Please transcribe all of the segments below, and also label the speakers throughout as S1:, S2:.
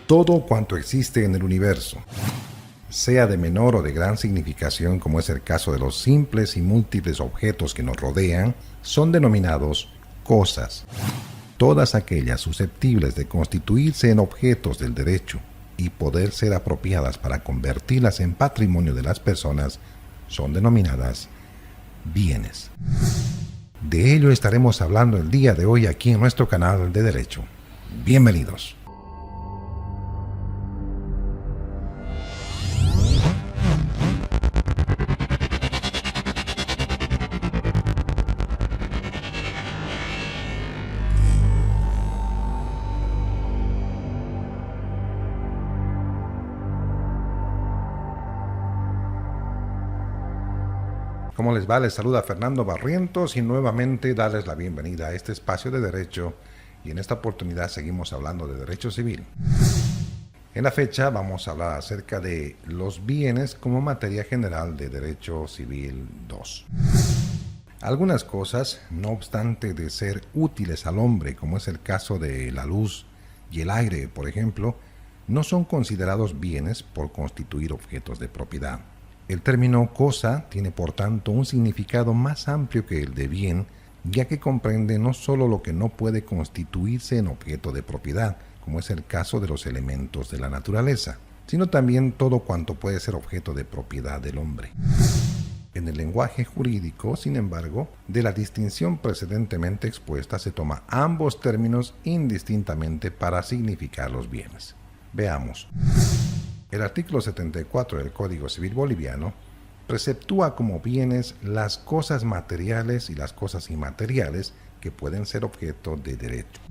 S1: Todo cuanto existe en el universo, sea de menor o de gran significación, como es el caso de los simples y múltiples objetos que nos rodean, son denominados cosas. Todas aquellas susceptibles de constituirse en objetos del derecho y poder ser apropiadas para convertirlas en patrimonio de las personas son denominadas bienes. De ello estaremos hablando el día de hoy aquí en nuestro canal de Derecho. Bienvenidos. ¿Cómo les va? Les saluda Fernando Barrientos y nuevamente darles la bienvenida a este espacio de Derecho, y en esta oportunidad seguimos hablando de Derecho Civil. En la fecha vamos a hablar acerca de los bienes como materia general de Derecho Civil 2. Algunas cosas, no obstante de ser útiles al hombre, como es el caso de la luz y el aire, por ejemplo, no son considerados bienes por constituir objetos de propiedad. El término cosa tiene por tanto un significado más amplio que el de bien, ya que comprende no solo lo que no puede constituirse en objeto de propiedad, como es el caso de los elementos de la naturaleza, sino también todo cuanto puede ser objeto de propiedad del hombre. En el lenguaje jurídico, sin embargo, de la distinción precedentemente expuesta se toma ambos términos indistintamente para significar los bienes. Veamos. El artículo 74 del Código Civil Boliviano preceptúa como bienes las cosas materiales y las cosas inmateriales que pueden ser objeto de derecho.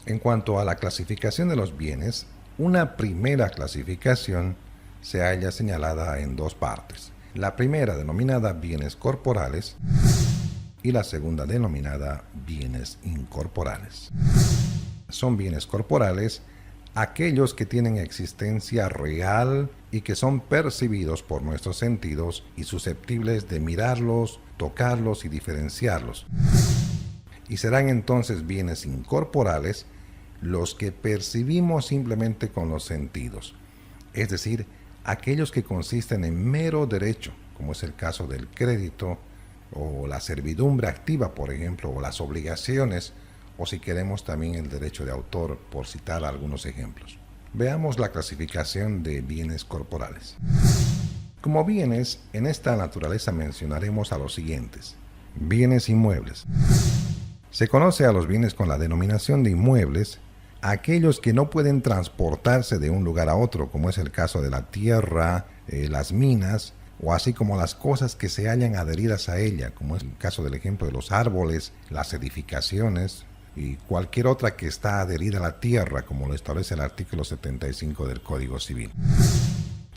S1: En cuanto a la clasificación de los bienes, una primera clasificación se halla señalada en dos partes. La primera denominada bienes corporales y la segunda denominada bienes incorporales. Son bienes corporales aquellos que tienen existencia real y que son percibidos por nuestros sentidos y susceptibles de mirarlos, tocarlos y diferenciarlos. Y serán entonces bienes incorporales los que percibimos simplemente con los sentidos, es decir, aquellos que consisten en mero derecho, como es el caso del crédito o la servidumbre activa, por ejemplo, o las obligaciones, o si queremos también el derecho de autor, por citar algunos ejemplos. Veamos la clasificación de bienes corporales. Como bienes, en esta naturaleza mencionaremos a los siguientes. Bienes inmuebles. Se conoce a los bienes con la denominación de inmuebles, aquellos que no pueden transportarse de un lugar a otro, como es el caso de la tierra, las minas, o así como las cosas que se hallan adheridas a ella, como es el caso del ejemplo de los árboles, las edificaciones, y cualquier otra que está adherida a la tierra, como lo establece el artículo 75 del Código Civil.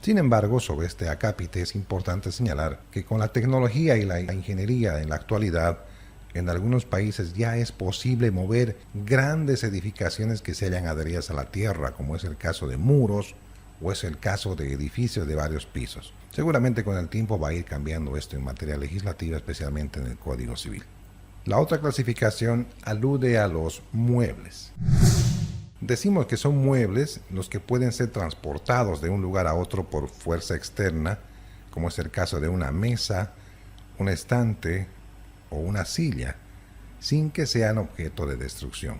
S1: Sin embargo, sobre este acápite es importante señalar que con la tecnología y la ingeniería en la actualidad, en algunos países ya es posible mover grandes edificaciones que se hallan adheridas a la tierra, como es el caso de muros o es el caso de edificios de varios pisos. Seguramente con el tiempo va a ir cambiando esto en materia legislativa, especialmente en el Código Civil. La otra clasificación alude a los muebles. Decimos que son muebles los que pueden ser transportados de un lugar a otro por fuerza externa, como es el caso de una mesa, un estante o una silla, sin que sean objeto de destrucción.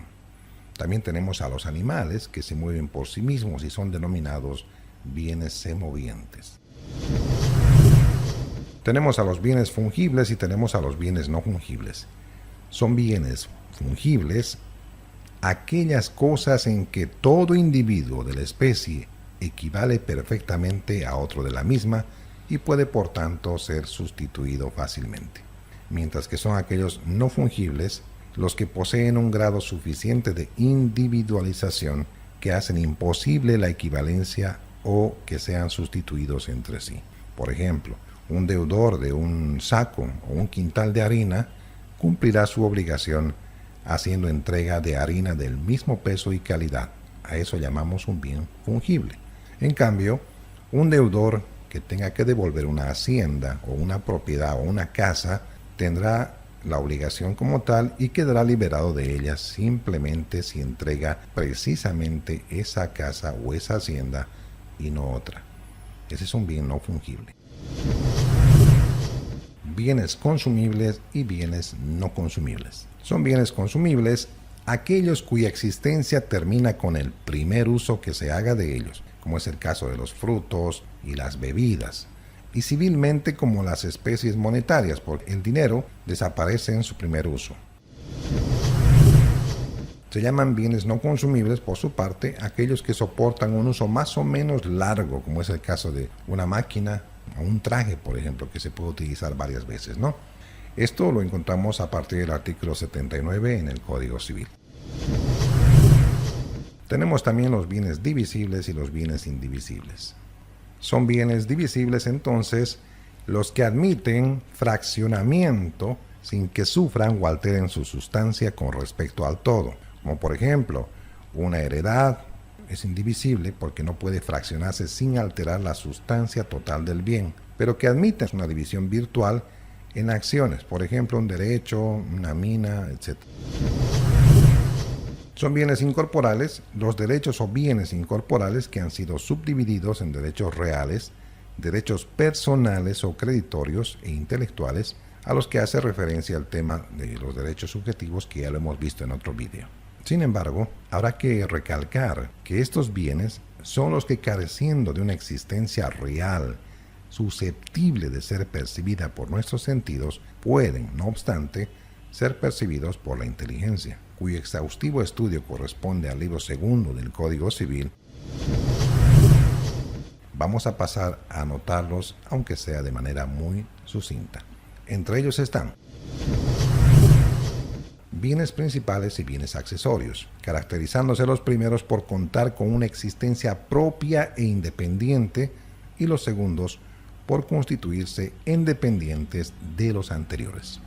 S1: También tenemos a los animales que se mueven por sí mismos y son denominados bienes semovientes. Tenemos a los bienes fungibles y tenemos a los bienes no fungibles. Son bienes fungibles aquellas cosas en que todo individuo de la especie equivale perfectamente a otro de la misma y puede por tanto ser sustituido fácilmente. Mientras que son aquellos no fungibles los que poseen un grado suficiente de individualización que hacen imposible la equivalencia o que sean sustituidos entre sí. Por ejemplo, un deudor de un saco o un quintal de harina cumplirá su obligación haciendo entrega de harina del mismo peso y calidad. A eso llamamos un bien fungible. En cambio, un deudor que tenga que devolver una hacienda o una propiedad o una casa tendrá la obligación como tal y quedará liberado de ella simplemente si entrega precisamente esa casa o esa hacienda y no otra. Ese es un bien no fungible. Bienes consumibles y bienes no consumibles. Son bienes consumibles aquellos cuya existencia termina con el primer uso que se haga de ellos, como es el caso de los frutos y las bebidas, y civilmente como las especies monetarias, porque el dinero desaparece en su primer uso. Se llaman bienes no consumibles, por su parte, aquellos que soportan un uso más o menos largo, como es el caso de una máquina o un traje, por ejemplo, que se puede utilizar varias veces, ¿no? Esto lo encontramos a partir del artículo 79 en el Código Civil. Tenemos también los bienes divisibles y los bienes indivisibles. Son bienes divisibles entonces los que admiten fraccionamiento sin que sufran o alteren su sustancia con respecto al todo. Como por ejemplo, una heredad es indivisible porque no puede fraccionarse sin alterar la sustancia total del bien, pero que admiten una división virtual en acciones, por ejemplo, un derecho, una mina, etc. Son bienes incorporales los derechos o bienes incorporales que han sido subdivididos en derechos reales, derechos personales o creditorios e intelectuales, a los que hace referencia el tema de los derechos subjetivos que ya lo hemos visto en otro vídeo. Sin embargo, habrá que recalcar que estos bienes son los que, careciendo de una existencia real, susceptible de ser percibida por nuestros sentidos, pueden, no obstante, ser percibidos por la inteligencia, cuyo exhaustivo estudio corresponde al libro segundo del Código Civil. Vamos a pasar a anotarlos, aunque sea de manera muy sucinta. Entre ellos están bienes principales y bienes accesorios, caracterizándose los primeros por contar con una existencia propia e independiente y los segundos por constituirse independientes de los anteriores.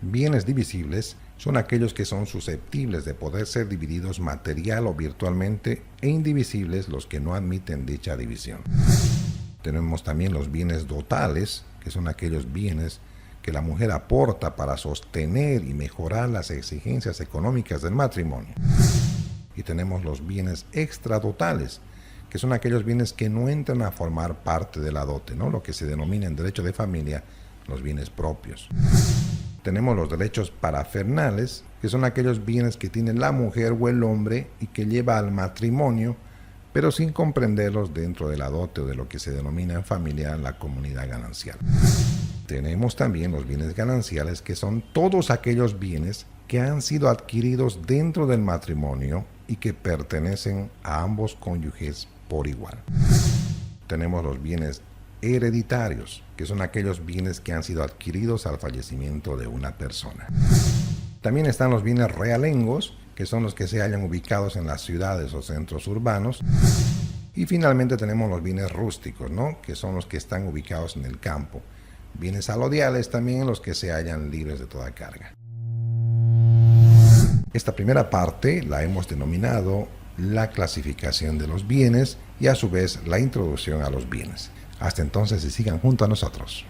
S1: Bienes divisibles son aquellos que son susceptibles de poder ser divididos material o virtualmente, e indivisibles los que no admiten dicha división. Tenemos también los bienes dotales, que son aquellos bienes que la mujer aporta para sostener y mejorar las exigencias económicas del matrimonio. Y tenemos los bienes extradotales, que son aquellos bienes que no entran a formar parte de la dote, ¿no? Lo que se denomina en derecho de familia los bienes propios. Tenemos los derechos parafernales, que son aquellos bienes que tiene la mujer o el hombre y que lleva al matrimonio, pero sin comprenderlos dentro de la dote o de lo que se denomina en familia la comunidad ganancial. Tenemos también los bienes gananciales, que son todos aquellos bienes que han sido adquiridos dentro del matrimonio y que pertenecen a ambos cónyuges por igual. Tenemos los bienes hereditarios, que son aquellos bienes que han sido adquiridos al fallecimiento de una persona. También están los bienes realengos, que son los que se hallan ubicados en las ciudades o centros urbanos. Y finalmente tenemos los bienes rústicos, ¿no? Que son los que están ubicados en el campo. Bienes alodiales también, los que se hallan libres de toda carga. Esta primera parte la hemos denominado la clasificación de los bienes y a su vez la introducción a los bienes. Hasta entonces, y sigan junto a nosotros.